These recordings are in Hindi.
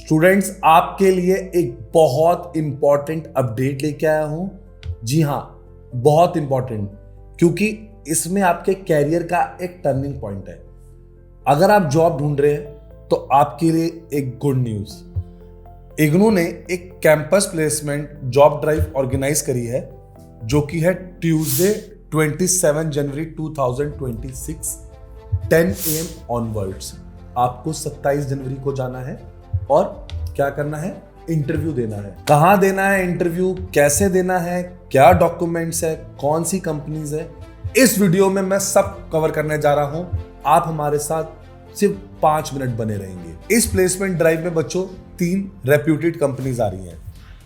स्टूडेंट्स, आपके लिए एक बहुत इंपॉर्टेंट अपडेट लेके आया हूं। जी हां, बहुत इंपॉर्टेंट, क्योंकि इसमें आपके कैरियर का एक टर्निंग पॉइंट है। अगर आप जॉब ढूंढ रहे हैं तो आपके लिए एक गुड न्यूज, इग्नू ने एक campus placement job drive organise करी है, जो कि है ट्यूसडे 27 जनवरी 2026 10 AM ऑनवर्ड्स। आपको 27 जनवरी को जाना है और क्या करना है, इंटरव्यू देना है। कहां देना है इंटरव्यू, कैसे देना है, क्या डॉक्यूमेंट्स है, कौन सी कंपनीज है, इस वीडियो में मैं सब कवर करने जा रहा हूं। आप हमारे साथ सिर्फ 5 मिनट बने रहेंगे। इस प्लेसमेंट ड्राइव में बच्चों 3 रेप्यूटेड कंपनीज आ रही हैं।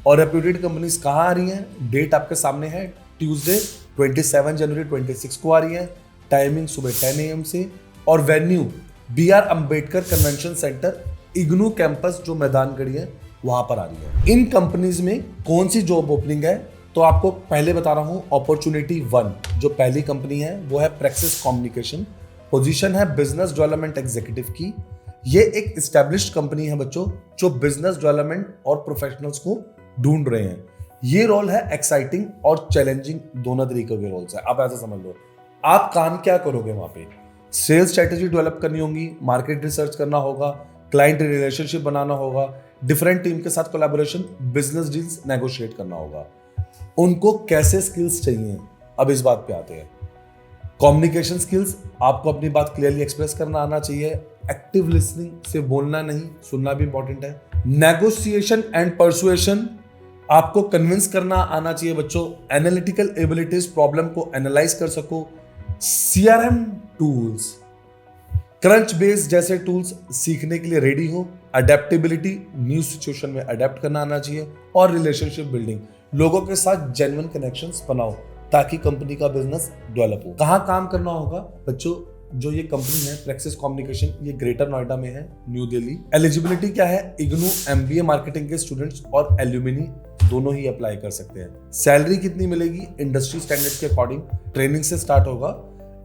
और रेप्यूटेड कंपनीज कहां आ रही हैं, डेट आपके सामने है, ट्यूसडे 27 जनवरी 26 को आ रही है। टाइमिंग सुबह 10 AM से, और venue BR Ambedkar convention centre IGNOU campus जो मैदानगढ़ी है वहां पर आ रही है। इन कंपनीज में कौन सी जॉब ओपनिंग है, तो आपको पहले बता रहा हूं। अपॉर्चुनिटी 1 जो पहली कंपनी है वो है प्रेक्सिस कम्युनिकेशन। पोजीशन है बिजनेस डेवलपमेंट एग्जीक्यूटिव की। ये एक एस्टैब्लिश्ड कंपनी है बच्चों, जो बिजनेस डेवलपमेंट और प्रोफेशनल्स को ढूंढ रहे हैं। ये रोल है एक्साइटिंग और चैलेंजिंग, दोनों तरीके के रोल्स है। आप ऐसा समझ लो, आप काम क्या करोगे वहां पे, सेल्स स्ट्रेटेजी डेवलप करनी होगी, मार्केट रिसर्च करना होगा, क्लाइंट रिलेशनशिप बनाना होगा, डिफरेंट टीम के साथ कोलैबोरेशन, बिजनेस डील्स नेगोशिएट करना होगा। उनको कैसे स्किल्स चाहिए, अब इस बात पे आते हैं। कम्युनिकेशन स्किल्स, आपको अपनी बात क्लियरली एक्सप्रेस करना आना चाहिए। एक्टिव लिसनिंग, सिर्फ बोलना नहीं, सुनना भी इंपॉर्टेंट है। नेगोशिएशन एंड परसुएशन, आपको कन्विंस करना आना चाहिए बच्चों। एनालिटिकल एबिलिटीज, प्रॉब्लम को एनालाइज कर सको। CRM टूल्स, क्रंच बेस जैसे टूल्स सीखने के लिए रेडी हो। अडेप्टेबिलिटी, न्यू सिचुएशन में अडेप्ट करना आना चाहिए। और रिलेशनशिप बिल्डिंग, लोगों के साथ जेन्युइन कनेक्शंस बनाओ ताकि कंपनी का बिजनेस डेवलप हो। कहाँ काम करना होगा बच्चों, जो ये कंपनी है प्रेक्सिस कम्युनिकेशन, ये ग्रेटर नोएडा में है, न्यू दिल्ली। एलिजिबिलिटी क्या है, इग्नू MBA मार्केटिंग के स्टूडेंट्स और एल्यूमिनी दोनों ही अप्लाई कर सकते हैं। सैलरी कितनी मिलेगी, इंडस्ट्री स्टैंडर्ड के अकॉर्डिंग ट्रेनिंग से स्टार्ट होगा,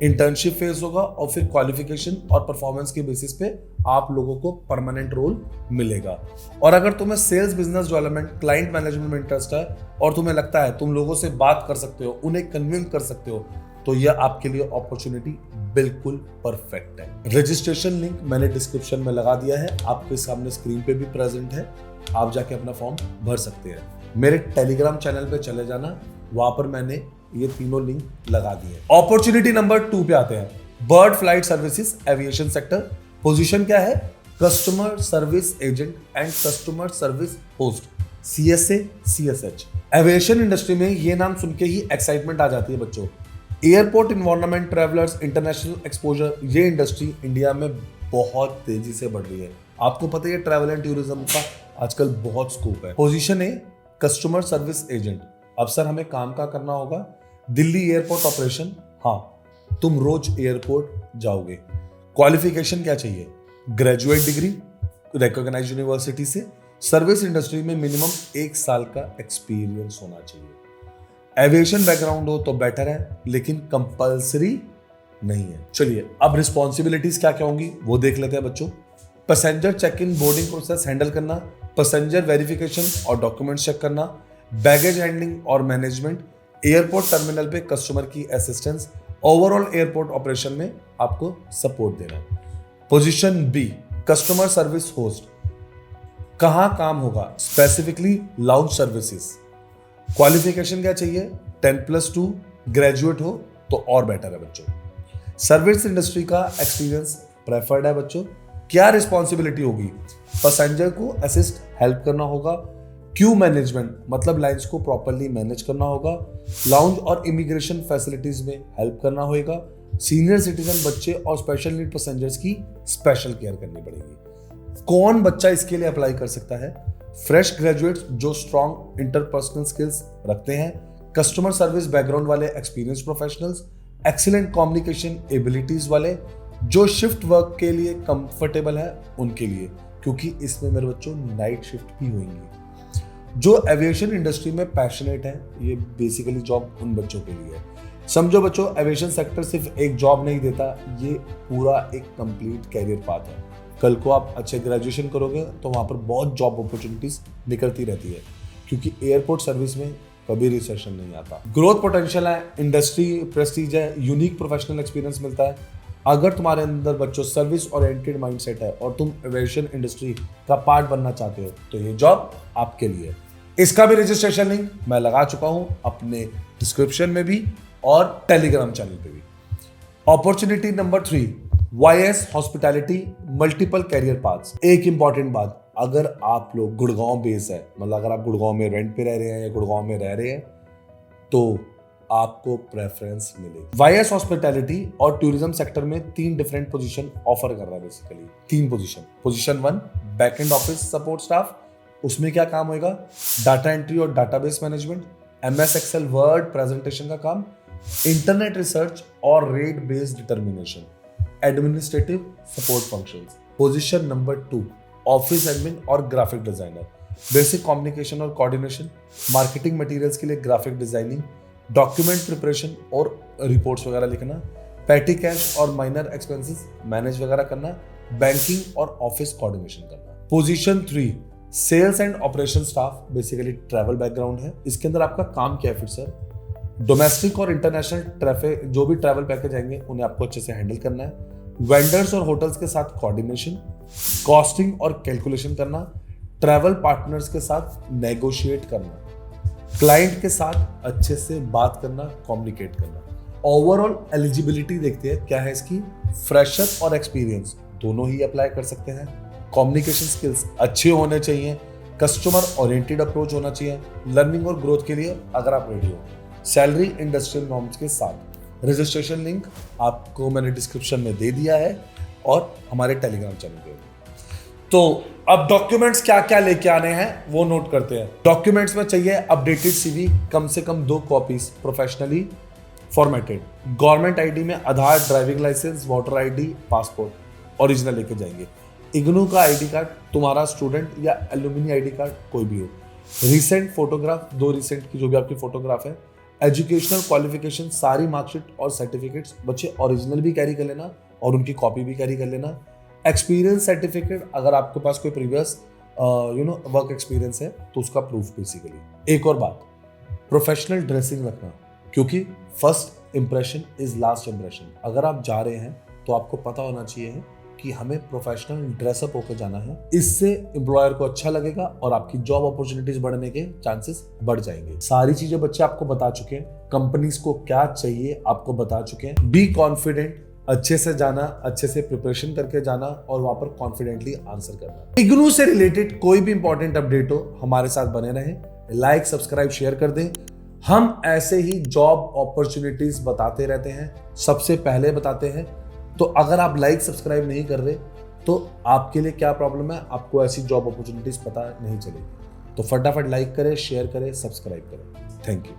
इंटर्नशिप फेज होगा, और फिर क्वालिफिकेशन और परफॉर्मेंस के बेसिस पे आप लोगों को परमानेंट रोल मिलेगा। और अगर तुम्हें sales, business development, client management में इंटरेस्ट है और तुम्हें लगता है तुम लोगों से बात कर सकते हो, उन्हें कन्विंस कर सकते हो, तो यह आपके लिए अपॉर्चुनिटी बिल्कुल परफेक्ट है। रजिस्ट्रेशन लिंक मैंने डिस्क्रिप्शन में लगा दिया है, आपके सामने स्क्रीन पे भी प्रेजेंट है। आप जाके अपना फॉर्म भर सकते हैं। मेरे टेलीग्राम चैनल पे चले जाना, वहां पर मैंने ये तीनों लिंक लगा दिए। अपॉर्चुनिटी नंबर 2 पे आते हैं। Bird flight services, aviation sector. Position क्या है, customer service agent and customer service host, CSA CSH। Aviation industry में ये नाम सुन के ही एक्साइटमेंट आ जाती है बच्चों। Airport environment, travellers, international exposure, ये इंडस्ट्री इंडिया में बहुत तेजी से बढ़ रही है। आपको पता है ट्रैवल एंड टूरिज्म का आजकल बहुत स्कोप है। पोजीशन है कस्टमर सर्विस एजेंट। अब सर हमें काम का करना होगा, दिल्ली एयरपोर्ट ऑपरेशन। हाँ, तुम रोज एयरपोर्ट जाओगे। क्वालिफिकेशन क्या चाहिए, ग्रेजुएट डिग्री रिकॉग्नाइज्ड यूनिवर्सिटी से। सर्विस इंडस्ट्री में मिनिमम 1 साल का एक्सपीरियंस होना चाहिए। एविएशन बैकग्राउंड हो तो बेटर है, लेकिन कंपल्सरी नहीं है। चलिए अब रिस्पॉन्सिबिलिटीज क्या क्या होंगी वो देख लेते हैं बच्चों। Passenger check in, boarding process handle करना, पैसेंजर वेरिफिकेशन और डॉक्यूमेंट चेक करना, बैगेज हैंडलिंग और मैनेजमेंट, एयरपोर्ट टर्मिनल पे कस्टमर की असिस्टेंस, ओवरऑल एयरपोर्ट ऑपरेशन में आपको सपोर्ट देना। Position B, customer service host. कहां काम होगा, स्पेसिफिकली लाउंज सर्विसेज। क्वालिफिकेशन क्या चाहिए, 10+2, ग्रेजुएट हो तो और बेटर है बच्चों। सर्विस इंडस्ट्री का एक्सपीरियंस प्रेफर्ड है बच्चों। क्या रिस्पॉन्सिबिलिटी होगी, पैसेंजर को असिस्ट हेल्प करना होगा, क्यू मैनेजमेंट मतलब लाइंस को प्रॉपर्ली मैनेज करना होगा, लाउंज और इमिग्रेशन फैसिलिटीज में हेल्प करना होगा, सीनियर सिटीजन बच्चे और स्पेशल नीड पैसेंजर्स की स्पेशल केयर करनी पड़ेगी। कौन बच्चा इसके लिए अप्लाई कर सकता है, फ्रेश ग्रेजुएट्स जो स्ट्रॉन्ग इंटरपर्सनल स्किल्स रखते हैं, कस्टमर सर्विस बैकग्राउंड वाले experience professionals, excellent communication abilities वाले, जो शिफ्ट वर्क के लिए कंफर्टेबल है उनके लिए, क्योंकि इसमें मेरे बच्चों नाइट शिफ्ट भी होंगी। जो एविएशन इंडस्ट्री में पैशनेट है, ये बेसिकली जॉब उन बच्चों के लिए है। समझो बच्चों, एविएशन सेक्टर सिर्फ एक जॉब नहीं देता, ये पूरा एक कंप्लीट कैरियर पाथ है। कल को आप अच्छे ग्रेजुएशन करोगे तो वहाँ पर बहुत जॉब अपॉर्चुनिटीज निकलती रहती है, क्योंकि एयरपोर्ट सर्विस में कभी रिसेशन नहीं आता। ग्रोथ पोटेंशियल है, इंडस्ट्री प्रेस्टीज है, यूनिक प्रोफेशनल एक्सपीरियंस मिलता है। अगर तुम्हारे अंदर बच्चों सर्विस ओरिएंटेड माइंडसेट है और तुम एविएशन इंडस्ट्री का पार्ट बनना चाहते हो तो ये जॉब आपके लिए है। इसका भी रजिस्ट्रेशन लिंक मैं लगा चुका हूं अपने डिस्क्रिप्शन में भी और टेलीग्राम चैनल पे भी। Opportunity number 3, YS hospitality multiple career paths. एक इंपॉर्टेंट बात, अगर आप लोग गुड़गांव बेस है, मतलब अगर आप गुड़गांव में रेंट पे रह रहे हैं या गुड़गांव में रह रहे हैं तो आपको प्रेफरेंस मिलेगी। YS हॉस्पिटैलिटी और टूरिज्म सेक्टर में 3 डिफरेंट पोजीशन ऑफर कर रहा है। Basically 3 position 1 back end office support staff, उसमें क्या काम होगा, डाटा एंट्री और database management, MS Excel Word presentation का काम, इंटरनेट रिसर्च और rate based determination, administrative support functions. Position number 2 office admin और ग्राफिक डिजाइनर, बेसिक कम्युनिकेशन और कोऑर्डिनेशन, मार्केटिंग मटेरियल्स के लिए ग्राफिक डिजाइनिंग, डॉक्यूमेंट प्रिपरेशन और रिपोर्ट्स वगैरह लिखना, पैटी कैश और माइनर एक्सपेंसेस मैनेज वगैरह करना, बैंकिंग और ऑफिस कोऑर्डिनेशन करना। Position 3 sales and operation staff, basically travel background है। इसके अंदर आपका काम क्या है फिर सर, डोमेस्टिक और इंटरनेशनल ट्रैफिक जो भी ट्रैवल पैकेज आएंगे उन्हें आपको अच्छे से हैंडल करना है, वेंडर्स और होटल्स के साथ कोऑर्डिनेशन, कॉस्टिंग और कैलकुलेशन करना, ट्रैवल पार्टनर्स के साथ नेगोशिएट करना, क्लाइंट के साथ अच्छे से बात करना, कम्युनिकेट करना। ओवरऑल एलिजिबिलिटी देखते हैं क्या है इसकी, फ्रेशर और एक्सपीरियंस दोनों ही अप्लाई कर सकते हैं, कम्युनिकेशन स्किल्स अच्छे होने चाहिए, कस्टमर ओरिएंटेड अप्रोच होना चाहिए, लर्निंग और ग्रोथ के लिए अगर आप रेडी हो, सैलरी इंडस्ट्रियल नॉर्म्स के साथ। रजिस्ट्रेशन लिंक आपको मैंने डिस्क्रिप्शन में दे दिया है और हमारे टेलीग्राम चैनल पे। तो अब डॉक्यूमेंट्स क्या क्या लेके आने हैं वो नोट करते हैं। डॉक्यूमेंट्स में चाहिए अपडेटेड CV, कम से कम 2 copies professionally formatted, government ID में Aadhaar, driving licence, voter ID, passport original लेके जाएंगे। इग्नू का ID कार्ड, तुम्हारा स्टूडेंट या एलुमिनी ID कार्ड कोई भी हो, रिसेंट फोटोग्राफ, 2 रिसेंट की जो भी आपकी फोटोग्राफ है, एजुकेशनल क्वालिफिकेशन, सारी मार्कशीट और सर्टिफिकेट्स बच्चे ओरिजिनल भी कैरी कर लेना और उनकी कॉपी भी कैरी कर लेना। एक्सपीरियंस सर्टिफिकेट, अगर आपके पास कोई प्रीवियस वर्क एक्सपीरियंस है तो उसका प्रूफ बेसिकली। एक और बात, प्रोफेशनल ड्रेसिंग रखना, क्योंकि first impression is last impression. अगर आप जा रहे हैं तो आपको पता होना चाहिए कि हमें प्रोफेशनल ड्रेसअप होकर जाना है, इससे एम्प्लॉयर को अच्छा लगेगा और आपकी जॉब अपॉर्चुनिटीज बढ़ने के चांसेस बढ़ जाएंगे। सारी चीजें बच्चे आपको बता चुके हैं, कंपनीज को क्या चाहिए आपको बता चुके हैं। बी कॉन्फिडेंट, अच्छे से जाना, अच्छे से प्रिपरेशन करके जाना और वहां पर कॉन्फिडेंटली आंसर करना। इग्नू से रिलेटेड कोई भी इंपॉर्टेंट अपडेट हो हमारे साथ बने रहें, लाइक सब्सक्राइब शेयर कर दें। हम ऐसे ही जॉब अपॉर्चुनिटीज बताते रहते हैं, सबसे पहले बताते हैं। तो अगर आप लाइक सब्सक्राइब नहीं कर रहे तो आपके लिए क्या प्रॉब्लम है, आपको ऐसी जॉब अपॉर्चुनिटीज पता नहीं चलेगी। तो फटाफट लाइक करें, शेयर करें, सब्सक्राइब करें। Thank you.